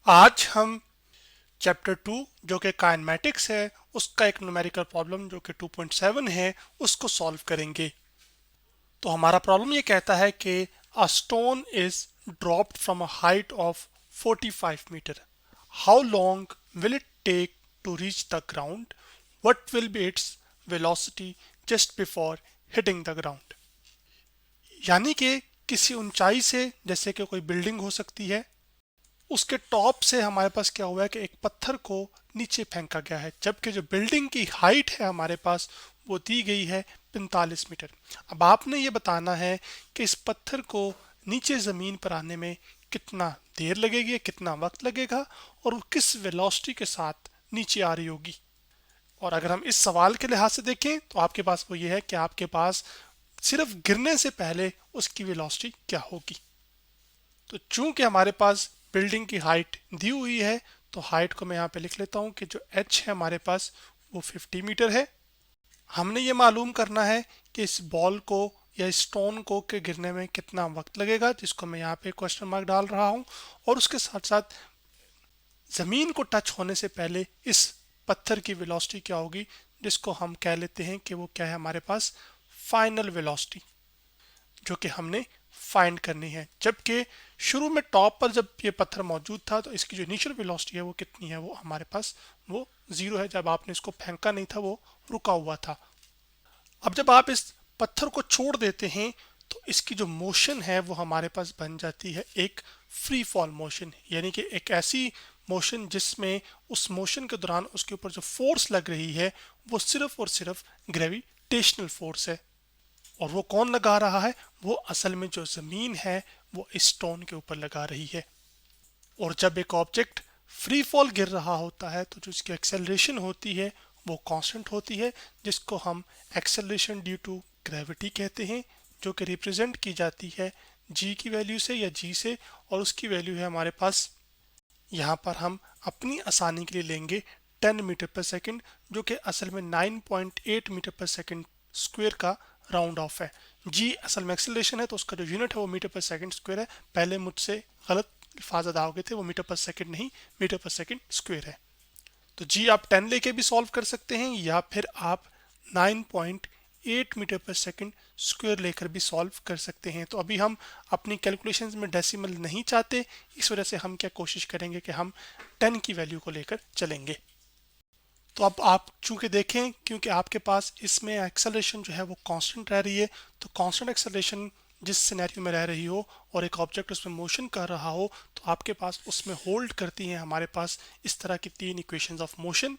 आज हम चैप्टर 2 जो कि काइनेमैटिक्स है उसका एक न्यूमेरिकल प्रॉब्लम जो कि 2.7 है उसको सॉल्व करेंगे। तो हमारा प्रॉब्लम ये कहता है कि a stone is dropped from a height of 45 metre. How long will it take to reach the ground? What will be its velocity just before hitting the ground? यानी कि किसी ऊंचाई से, जैसे कि कोई बिल्डिंग हो सकती है, उसके टॉप से हमारे पास क्या हुआ है कि एक पत्थर को नीचे फेंका गया है, जबकि जो बिल्डिंग की हाइट है हमारे पास वो दी गई है 45 मीटर। अब आपने ये बताना है कि इस पत्थर को नीचे ज़मीन पर आने में कितना देर लगेगी, कितना वक्त लगेगा, और वो किस वेलोसिटी के साथ नीचे आ रही होगी। और अगर हम इस सवाल के लिहाज से देखें तो आपके पास वो ये है कि आपके पास सिर्फ गिरने से पहले उसकी वेलोसिटी क्या होगी। तो चूंकि हमारे पास बिल्डिंग की हाइट दी हुई है, तो हाइट को मैं यहाँ पे लिख लेता हूँ कि जो h है हमारे पास वो 50 मीटर है। हमने ये मालूम करना है कि इस बॉल को या स्टोन को के गिरने में कितना वक्त लगेगा, जिसको मैं यहाँ पे क्वेश्चन मार्क डाल रहा हूँ। और उसके साथ साथ ज़मीन को टच होने से पहले इस पत्थर की वेलोसिटी क्या होगी, जिसको हम कह लेते हैं कि वो क्या है हमारे पास फाइनल वेलोसिटी, जो कि हमने फाइंड करनी है। जबकि शुरू में टॉप पर जब ये पत्थर मौजूद था तो इसकी जो इनिशियल वेलोसिटी है वो कितनी है, वो हमारे पास वो जीरो है। जब आपने इसको फेंका नहीं था वो रुका हुआ था। अब जब आप इस पत्थर को छोड़ देते हैं तो इसकी जो मोशन है वो हमारे पास बन जाती है एक फ्री फॉल मोशन, यानी कि एक ऐसी मोशन जिसमें उस मोशन के दौरान उसके ऊपर जो फोर्स लग रही है वो सिर्फ और सिर्फ ग्रेविटेशनल फोर्स है। और वो कौन लगा रहा है? वो असल में जो ज़मीन है वो स्टोन के ऊपर लगा रही है। और जब एक ऑब्जेक्ट फ्री फॉल गिर रहा होता है तो जो इसकी एक्सेलरेशन होती है वो कांस्टेंट होती है, जिसको हम एक्सेलरेशन ड्यू टू ग्रेविटी कहते हैं, जो कि रिप्रेजेंट की जाती है जी की वैल्यू से या जी से। और उसकी वैल्यू है हमारे पास, यहाँ पर हम अपनी आसानी के लिए लेंगे 10 मीटर पर सेकंड, जो कि असल में 9.8 मीटर पर सेकंड स्क्वायर का राउंड ऑफ है। जी असल में एक्सेलरेशन है तो उसका जो यूनिट है वो मीटर पर सेकंड स्क्वायर है। पहले मुझसे गलत अल्फाज अदा हो गए थे, वो मीटर पर सेकंड नहीं मीटर पर सेकंड स्क्वायर है। तो जी आप 10 लेके भी सॉल्व कर सकते हैं या फिर आप 9.8 मीटर पर सेकंड स्क्वायर लेकर भी सॉल्व कर सकते हैं। तो अभी हम अपनी कैलकुलेशंस में डेसिमल नहीं चाहते, इस वजह से हम क्या कोशिश करेंगे कि हम 10 की वैल्यू को लेकर चलेंगे। तो अब आप चूंकि देखें, क्योंकि आपके पास इसमें एक्सेलरेशन जो है वो कांस्टेंट रह रही है, तो कांस्टेंट एक्सेलरेशन जिस सिनेरियो में रह रही हो और एक ऑब्जेक्ट उसमें मोशन कर रहा हो, तो आपके पास उसमें होल्ड करती हैं हमारे पास इस तरह की तीन इक्वेशंस ऑफ मोशन।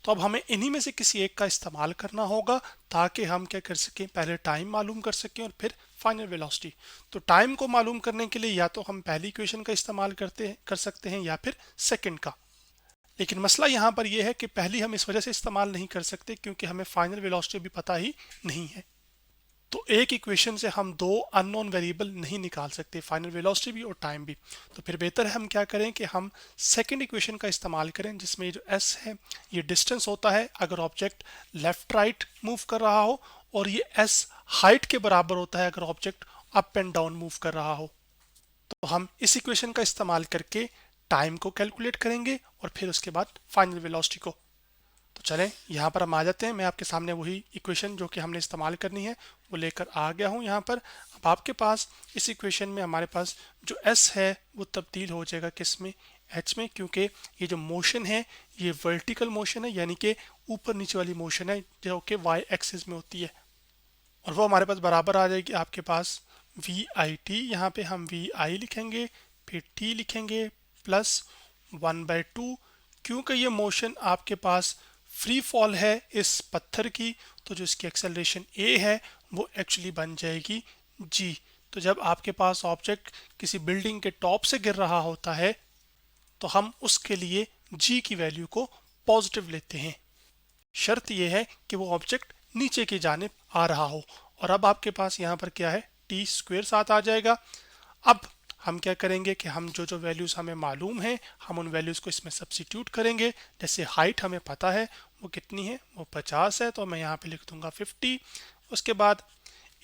तो अब हमें इन्हीं में से किसी एक का इस्तेमाल करना होगा ताकि हम क्या कर सकें, पहले टाइम मालूम कर सकें और फिर फाइनल वेलोसिटी। तो टाइम को मालूम करने के लिए या तो हम पहली इक्वेशन का इस्तेमाल कर सकते हैं या फिर सेकंड का। लेकिन मसला यहाँ पर यह है कि पहली हम इस वजह से इस्तेमाल नहीं कर सकते क्योंकि हमें फाइनल वेलोसिटी भी पता ही नहीं है। तो एक इक्वेशन से हम दो अननोन वेरिएबल नहीं निकाल सकते, फाइनल वेलोसिटी भी और टाइम भी। तो फिर बेहतर है हम क्या करें कि हम सेकंड इक्वेशन का इस्तेमाल करें, जिसमें जो एस है ये डिस्टेंस होता है अगर ऑब्जेक्ट लेफ्ट राइट मूव कर रहा हो, और ये एस हाइट के बराबर होता है अगर object up and down move कर रहा हो। तो हम इस इक्वेशन का इस्तेमाल करके टाइम को कैलकुलेट करेंगे और फिर उसके बाद फाइनल वेलोसिटी को। तो चलें यहाँ पर हम आ जाते हैं। मैं आपके सामने वही इक्वेशन जो कि हमने इस्तेमाल करनी है वो लेकर आ गया हूँ यहाँ पर। अब आपके पास इस इक्वेशन में हमारे पास जो s है वो तब्दील हो जाएगा किस में, h में, क्योंकि ये जो मोशन है ये वर्टिकल मोशन है, यानी कि ऊपर नीचे वाली मोशन है जो कि y एक्सिस में होती है। और वो हमारे पास बराबर आ जाएगी आपके पास वी आई टी। यहाँ पे हम वी आई लिखेंगे, फिर टी लिखेंगे, प्लस 1/2। क्योंकि ये मोशन आपके पास फ्री फॉल है इस पत्थर की, तो जो इसकी एक्सेलरेशन ए है वो एक्चुअली बन जाएगी जी। तो जब आपके पास ऑब्जेक्ट किसी बिल्डिंग के टॉप से गिर रहा होता है तो हम उसके लिए जी की वैल्यू को पॉजिटिव लेते हैं। शर्त यह है कि वो ऑब्जेक्ट नीचे की जानिब आ रहा हो। और अब आपके पास यहाँ पर क्या है, टी स्क्वेयर साथ आ जाएगा। अब हम क्या करेंगे कि हम जो जो वैल्यूज़ हमें मालूम है हम उन वैल्यूज़ को इसमें सब्सिट्यूट करेंगे। जैसे हाइट हमें पता है वो कितनी है, वो 50 है, तो मैं यहाँ पे लिख दूंगा 50। उसके बाद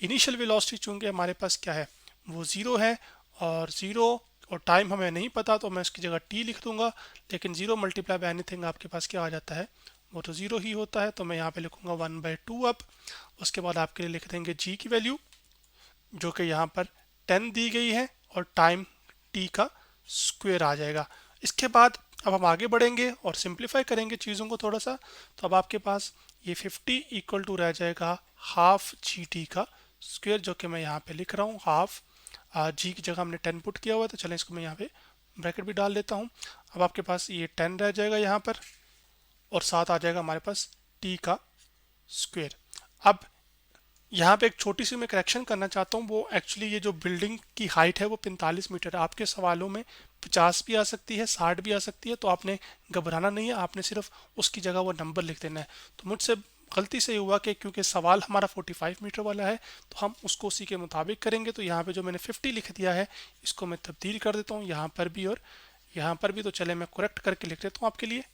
इनिशियल वेलोसिटी चूंकि हमारे पास क्या है वो ज़ीरो है, और ज़ीरो और टाइम हमें नहीं पता तो मैं इसकी जगह टी लिख दूंगा, लेकिन 0 मल्टीप्लाई बाय एनीथिंग आपके पास क्या आ जाता है, वो तो 0 ही होता है। तो मैं यहाँ पे लिखूंगा 1/2 अब। उसके बाद आपके लिए लिख देंगे जी की वैल्यू जो कि यहाँ पर 10 दी गई है और टाइम टी का स्क्वायर आ जाएगा। इसके बाद अब हम आगे बढ़ेंगे और सिंप्लीफाई करेंगे चीज़ों को थोड़ा सा। तो अब आपके पास ये 50 इक्वल टू रह जाएगा हाफ जी टी का स्क्वायर, जो कि मैं यहाँ पे लिख रहा हूँ हाफ। जी की जगह हमने 10 पुट किया हुआ है, तो चलें इसको मैं यहाँ पे ब्रैकेट भी डाल देता हूँ। अब आपके पास ये 10 रह जाएगा यहाँ पर और साथ आ जाएगा हमारे पास टी का स्क्वायर। अब यहाँ पे एक छोटी सी मैं करेक्शन करना चाहता हूँ, वो एक्चुअली ये जो बिल्डिंग की हाइट है वो 45 मीटर है। आपके सवालों में 50 भी आ सकती है, 60 भी आ सकती है, तो आपने घबराना नहीं है, आपने सिर्फ उसकी जगह वो नंबर लिख देना है। तो मुझसे गलती से हुआ कि क्योंकि सवाल हमारा 45 मीटर वाला है तो हम उसको उसी के मुताबिक करेंगे। तो यहाँ पे जो मैंने 50 लिख दिया है इसको मैं तब्दील कर देता हूँ यहाँ पर भी और यहाँ पर भी। तो चले मैं करेक्ट करके लिख देता हूँ आपके लिए।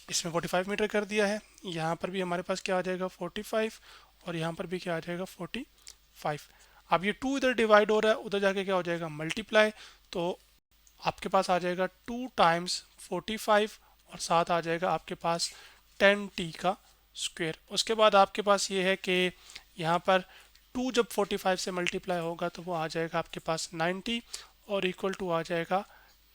इसमें 45 मीटर कर दिया है, यहाँ पर भी हमारे पास क्या आ जाएगा 45 और यहाँ पर भी क्या आ जाएगा 45। अब ये 2 इधर डिवाइड हो रहा है, उधर जाके क्या हो जाएगा मल्टीप्लाई। तो आपके पास आ जाएगा 2 टाइम्स 45 और साथ आ जाएगा आपके पास 10t का स्क्वायर। उसके बाद आपके पास ये है कि यहाँ पर 2 जब 45 से मल्टीप्लाई होगा तो वो आ जाएगा आपके पास 90 और इक्वल टू आ जाएगा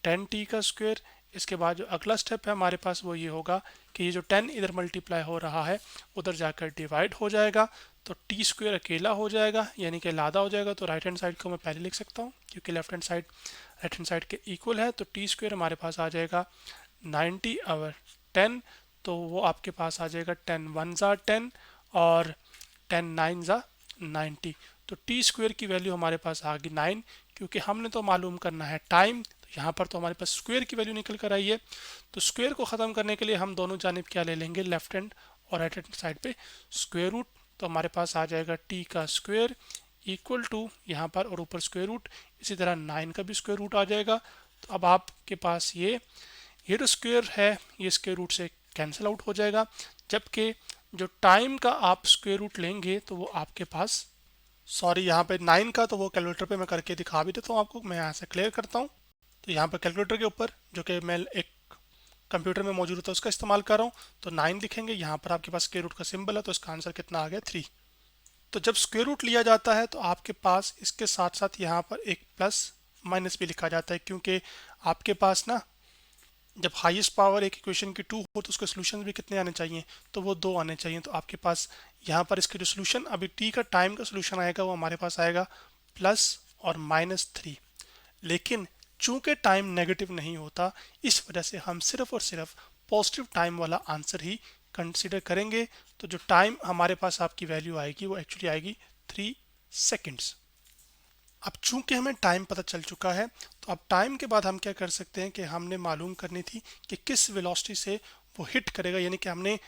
10t का स्क्वायर। इसके बाद जो अगला स्टेप है हमारे पास वो ये होगा कि ये जो 10 इधर मल्टीप्लाई हो रहा है उधर जाकर डिवाइड हो जाएगा, तो टी स्क्वायर अकेला हो जाएगा यानी कि लादा हो जाएगा। तो राइट हैंड साइड को मैं पहले लिख सकता हूँ क्योंकि left hand side right hand side के इक्वल है। तो टी स्क्वायर हमारे पास आ जाएगा 90 ओवर 10, तो वो आपके पास आ जाएगा 10 1 ज़ा 10 और 10 9 ज़ा 90। तो टी स्क्वायर की वैल्यू हमारे पास आ गई 9, क्योंकि हमने तो मालूम करना है टाइम, तो यहाँ पर तो हमारे पास स्क्वायर की वैल्यू निकल कर आई है। तो स्क्वायर को ख़त्म करने के लिए हम दोनों जानिब क्या ले लेंगे, लेफ्ट हैंड और राइट हैंड साइड पे स्क्वायर रूट। तो हमारे पास आ जाएगा टी का स्क्वायर इक्वल टू यहाँ पर और ऊपर स्क्वायर रूट, इसी तरह 9 का भी स्क्वायर रूट आ जाएगा। तो अब आपके पास ये जो स्क्वायर है ये स्क्वायर रूट से कैंसिल आउट हो जाएगा, जबकि जो टाइम का आप स्क्वायर रूट लेंगे तो वो आपके पास, सॉरी यहाँ पे 9 का तो वो कैलकुलेटर पे मैं करके दिखा भी देता हूँ आपको, मैं यहाँ से क्लियर करता हूँ। तो यहाँ पर कैलकुलेटर के ऊपर जो कि मैं एक कंप्यूटर में मौजूद होता है उसका इस्तेमाल कर रहा हूँ, तो 9 लिखेंगे, यहाँ पर आपके पास स्क्वायर रूट का सिंबल है, तो इसका आंसर कितना आ गया 3। तो जब स्क्वायर रूट लिया जाता है तो आपके पास इसके साथ साथ यहाँ पर एक प्लस माइनस भी लिखा जाता है, क्योंकि आपके पास ना जब हाईएस्ट पावर एक इक्वेशन की 2 हो तो उसके सोल्यूशन भी कितने आने चाहिए, तो वो 2 आने चाहिए। तो आपके पास यहाँ पर इसके जो सोल्यूशन अभी टी का टाइम का सोल्यूशन आएगा वो हमारे पास आएगा प्लस और -3, लेकिन चूंकि टाइम नेगेटिव नहीं होता इस वजह से हम सिर्फ और सिर्फ पॉजिटिव टाइम वाला आंसर ही कंसिडर करेंगे। तो जो टाइम हमारे पास आपकी वैल्यू आएगी वो एक्चुअली आएगी 3 सेकेंड्स। अब चूंकि हमें टाइम पता चल चुका है तो अब टाइम के बाद हम क्या कर सकते हैं कि हमने मालूम करनी थी कि किस वेलोसिटी से वो हिट करेगा, यानी कि हमने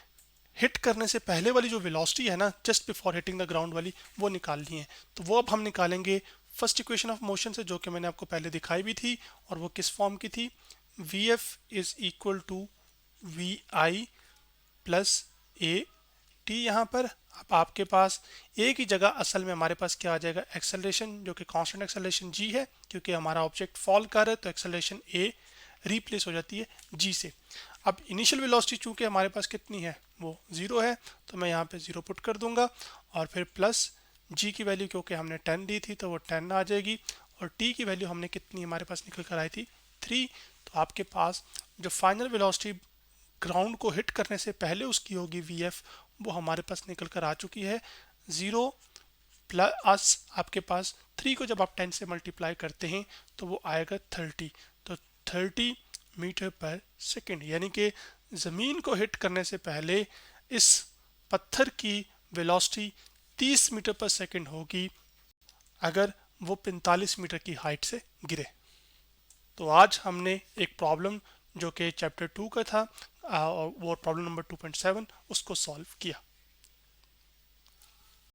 हिट करने से पहले वाली जो वेलोसिटी है ना just before hitting the ground वाली वो निकालनी है। तो वो अब हम निकालेंगे फर्स्ट इक्वेशन ऑफ मोशन से, जो कि मैंने आपको पहले दिखाई भी थी, और वो किस फॉर्म की थी, V F is equal to V I plus A T. यहाँ पर अब आपके पास ए की जगह असल में हमारे पास क्या आ जाएगा एक्सेलरेशन, जो कि कांस्टेंट एक्सेलरेशन जी है, क्योंकि हमारा ऑब्जेक्ट फॉल कर रहा है तो एक्सेलरेशन ए रिप्लेस हो जाती है जी से। अब इनिशियल वेलोसिटी चूंकि हमारे पास कितनी है वो 0 है, तो मैं यहाँ पे 0 पुट कर दूंगा और फिर प्लस जी की वैल्यू क्योंकि हमने 10 दी थी तो वो 10 आ जाएगी, और टी की वैल्यू हमने कितनी हमारे पास निकल कर आई थी 3। तो आपके पास जो फाइनल वेलोसिटी ग्राउंड को हिट करने से पहले उसकी होगी वी एफ, वो हमारे पास निकल कर आ चुकी है 0 प्लस आपके पास 3 को जब आप 10 से मल्टीप्लाई करते हैं तो वो आएगा 30। तो 30 मीटर पर सेकेंड, यानी कि ज़मीन को हिट करने से पहले इस पत्थर की वेलोसिटी 30 मीटर पर सेकेंड होगी अगर वो 45 मीटर की हाइट से गिरे। तो आज हमने एक प्रॉब्लम जो कि चैप्टर 2 का था वो प्रॉब्लम नंबर 2.7 उसको सॉल्व किया।